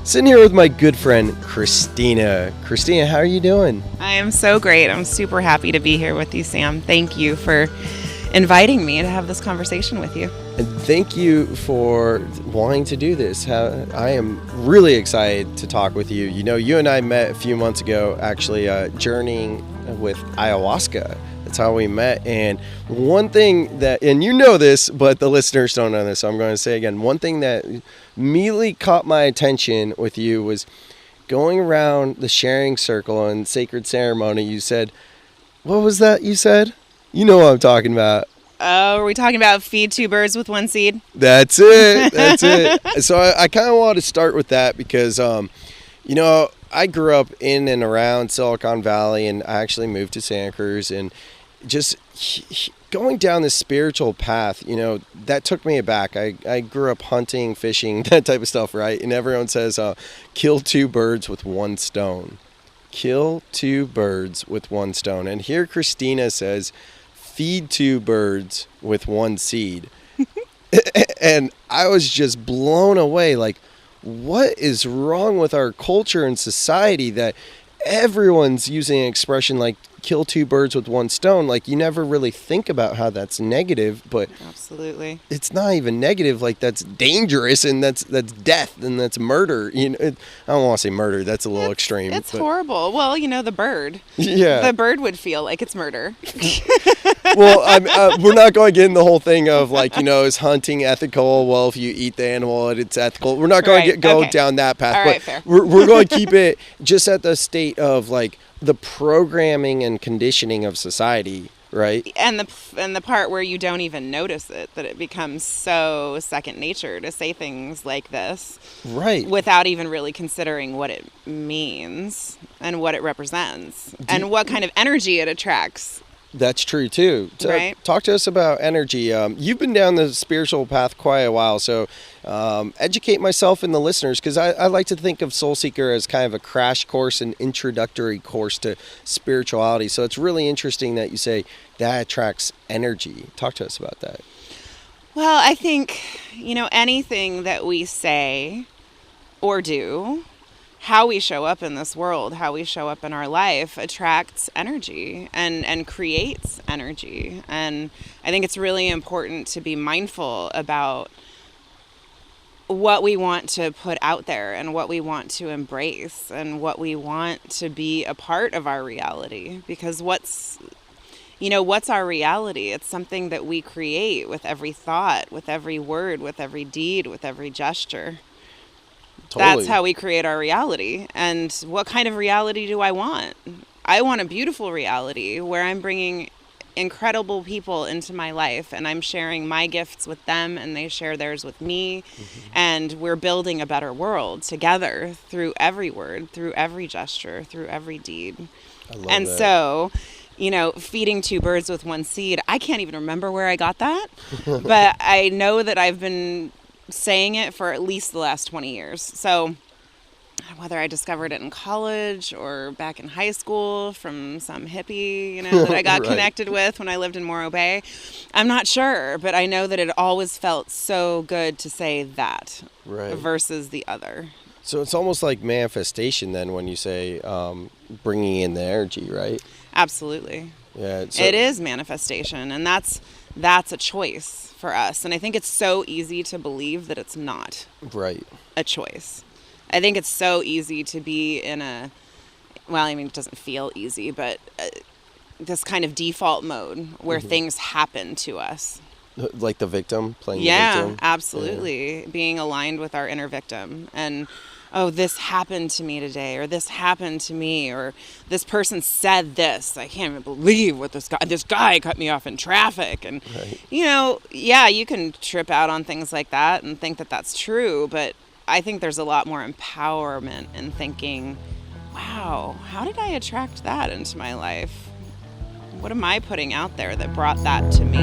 Sitting here with my good friend, Christina. Christina, how are you doing? I am so great. I'm super happy to be here with you, Sam. Thank you for inviting me to have this conversation with you. And thank you for wanting to do this. I am really excited to talk with you. You know, you and I met a few months ago, actually, journeying with ayahuasca. That's how we met. And one thing that, and you know this, but the listeners don't know this, so I'm going to say again, one thing that immediately caught my attention with you was going around the sharing circle and sacred ceremony. You said, what was that you said? You know what I'm talking about. Oh, are we talking about feed two birds with one seed? That's it. That's it. So I kind of want to start with that because, you know, I grew up in and around Silicon Valley, and I actually moved to Santa Cruz, and just going down this spiritual path, you know, that took me aback. I grew up hunting, fishing, that type of stuff, right? And everyone says, kill two birds with one stone. Kill two birds with one stone. And here Christina says, feed two birds with one seed. And I was just blown away. Like, what is wrong with our culture and society that everyone's using an expression like kill two birds with one stone? Like, you never really think about how that's negative, but absolutely, it's not even negative. Like, that's dangerous, and that's death, and that's murder. You know, I don't want to say murder. That's a little extreme. It's horrible. Well, you know, the bird. Yeah. The bird would feel like it's murder. Well, we're not going to get in the whole thing of, like, you know, is hunting ethical? Well, if you eat the animal, it's ethical. We're not going to go down that path. All but right, fair. We're going to keep it just at the state of, like, the programming and conditioning of society, right? And the part where you don't even notice it, that it becomes so second nature to say things like this, right, without even really considering what it means and what it represents and what kind of energy it attracts. That's true too. So right. Talk to us about energy. You've been down the spiritual path quite a while, so educate myself and the listeners, because I like to think of Soul Seeker as kind of a crash course, an introductory course to spirituality. So it's really interesting that you say that attracts energy. Talk to us about that. Well, I think, you know, anything that we say or do, how we show up in this world, how we show up in our life attracts energy and creates energy. And I think it's really important to be mindful about what we want to put out there and what we want to embrace and what we want to be a part of our reality. Because what's our reality? It's something that we create with every thought, with every word, with every deed, with every gesture. Totally. That's how we create our reality. And what kind of reality do I want? I want a beautiful reality where I'm bringing incredible people into my life and I'm sharing my gifts with them and they share theirs with me. Mm-hmm. And we're building a better world together through every word, through every gesture, through every deed. I love and that. So, you know, feeding two birds with one seed, I can't even remember where I got that, but I know that I've been saying it for at least the last 20 years. So whether I discovered it in college or back in high school from some hippie, you know, that I got right. connected with when I lived in Morro Bay, I'm not sure, but I know that it always felt so good to say that right. versus the other. So it's almost like manifestation then when you say bringing in the energy, right? Absolutely. Yeah. It is manifestation, and that's a choice for us. And I think it's so easy to believe that it's not right. a choice. I think it's so easy to be in it doesn't feel easy, but this kind of default mode where mm-hmm. things happen to us. Like the victim, playing the victim? Yeah, absolutely. Yeah. Being aligned with our inner victim. And, oh, this happened to me today, or this happened to me, or this person said this. I can't even believe what this guy cut me off in traffic. And, right. you know, yeah, you can trip out on things like that and think that that's true, but I think there's a lot more empowerment in thinking, wow, how did I attract that into my life? What am I putting out there that brought that to me?